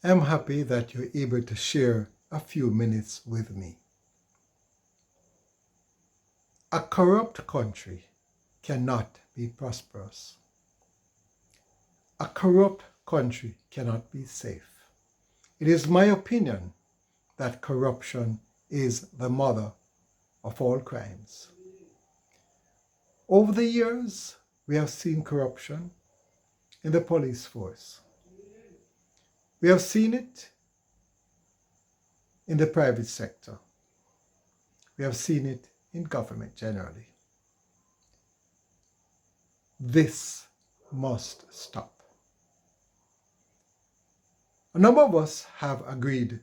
I'm happy that you're able to share a few minutes with me. A corrupt country cannot be prosperous. A corrupt country cannot be safe. It is my opinion that corruption is the mother of all crimes. Over the years, we have seen corruption in the police force. We have seen it in the private sector. We have seen it in government generally. This must stop. A number of us have agreed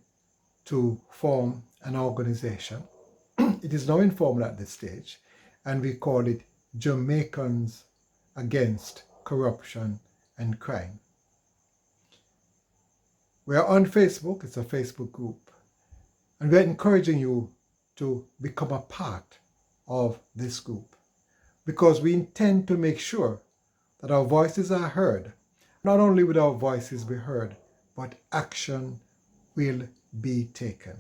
to form an organization. It is now informal at this stage, and we call it Jamaicans Against Corruption and Crime. We are on Facebook, it's a Facebook group, and we're encouraging you to become a part of this group because we intend to make sure that our voices are heard. Not only will our voices be heard, but action will be taken.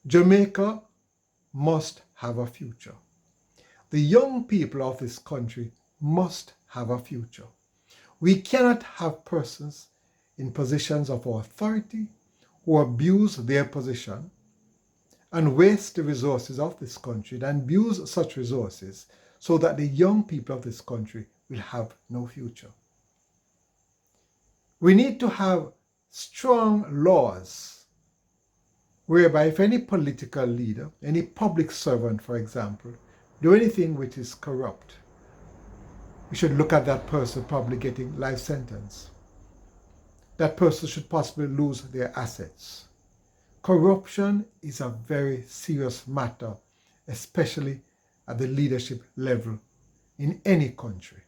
Jamaica must have a future. The young people of this country must have a future. We cannot have persons in positions of authority who abuse their position and waste the resources of this country and abuse such resources so that the young people of this country will have no future. We need to have strong laws whereby if any political leader, any public servant, for example, do anything which is corrupt, we should look at that person probably getting life sentence. That person should possibly lose their assets. Corruption is a very serious matter, especially at the leadership level in any country.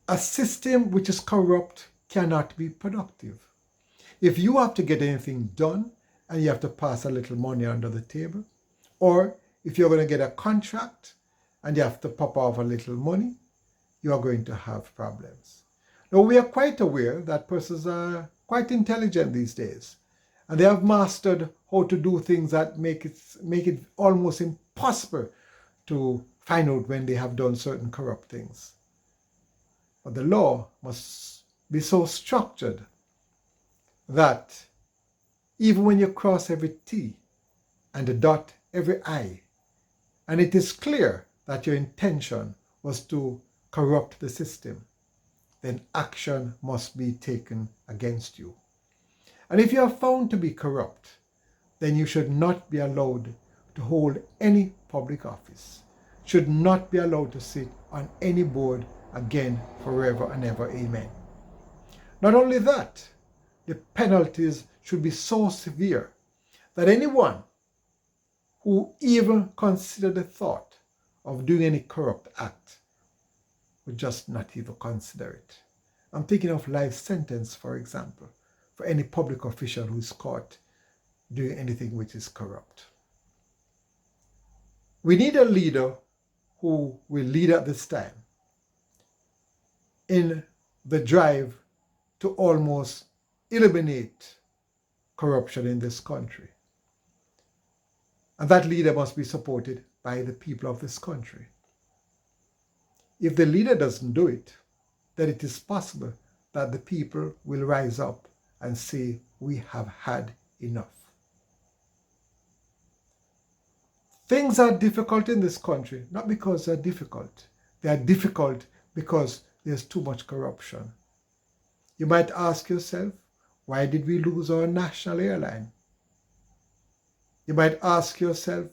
A system which is corrupt cannot be productive. If you have to get anything done and you have to pass a little money under the table, or if you're going to get a contract and you have to pop off a little money, you are going to have problems. Now, we are quite aware that persons are quite intelligent these days, and they have mastered how to do things that make it almost impossible to find out when they have done certain corrupt things. But the law must be so structured that even when you cross every T and dot every I, and it is clear that your intention was to corrupt the system, then action must be taken against you. And if you are found to be corrupt, then you should not be allowed to hold any public office, should not be allowed to sit on any board again forever and ever. Amen. Not only that, the penalties should be so severe that anyone who even considered the thought of doing any corrupt act would just not even consider it. I'm thinking of life sentence, for example, for any public official who is caught doing anything which is corrupt. We need a leader who will lead at this time in the drive to almost eliminate corruption in this country. And that leader must be supported by the people of this country. If the leader doesn't do it, then it is possible that the people will rise up and say, we have had enough. Things are difficult in this country, not because they're difficult. They are difficult because there's too much corruption. You might ask yourself, why did we lose our national airline? You might ask yourself,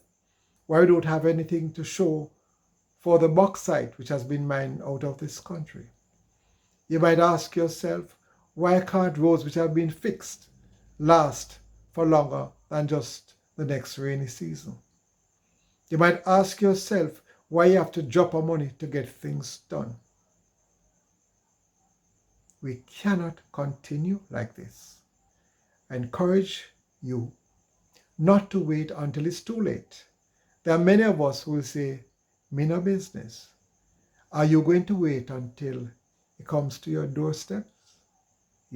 why we don't have anything to show for the bauxite which has been mined out of this country. You might ask yourself, why can't roads which have been fixed last for longer than just the next rainy season? You might ask yourself, why you have to drop our money to get things done. We cannot continue like this. I encourage you not to wait until it's too late. There are many of us who will say, me no business. Are you going to wait until it comes to your doorstep?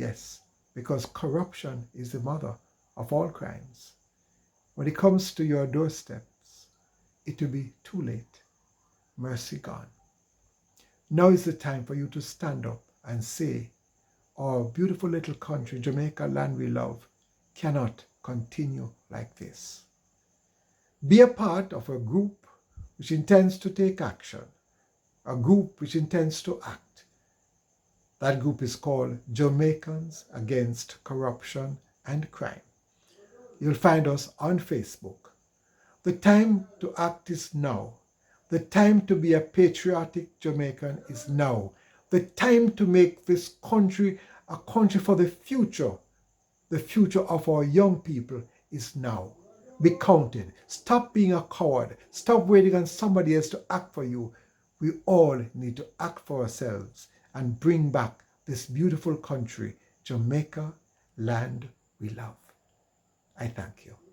Yes, because corruption is the mother of all crimes. When it comes to your doorsteps, it will be too late. Mercy gone. Now is the time for you to stand up and say, our beautiful little country, Jamaica, land we love, cannot continue like this. Be a part of a group which intends to take action, a group which intends to act. That group is called Jamaicans Against Corruption and Crime. You'll find us on Facebook. The time to act is now. The time to be a patriotic Jamaican is now. The time to make this country a country for the future of our young people is now. Be counted. Stop being a coward. Stop waiting on somebody else to act for you. We all need to act for ourselves and bring back this beautiful country, Jamaica, land we love. I thank you.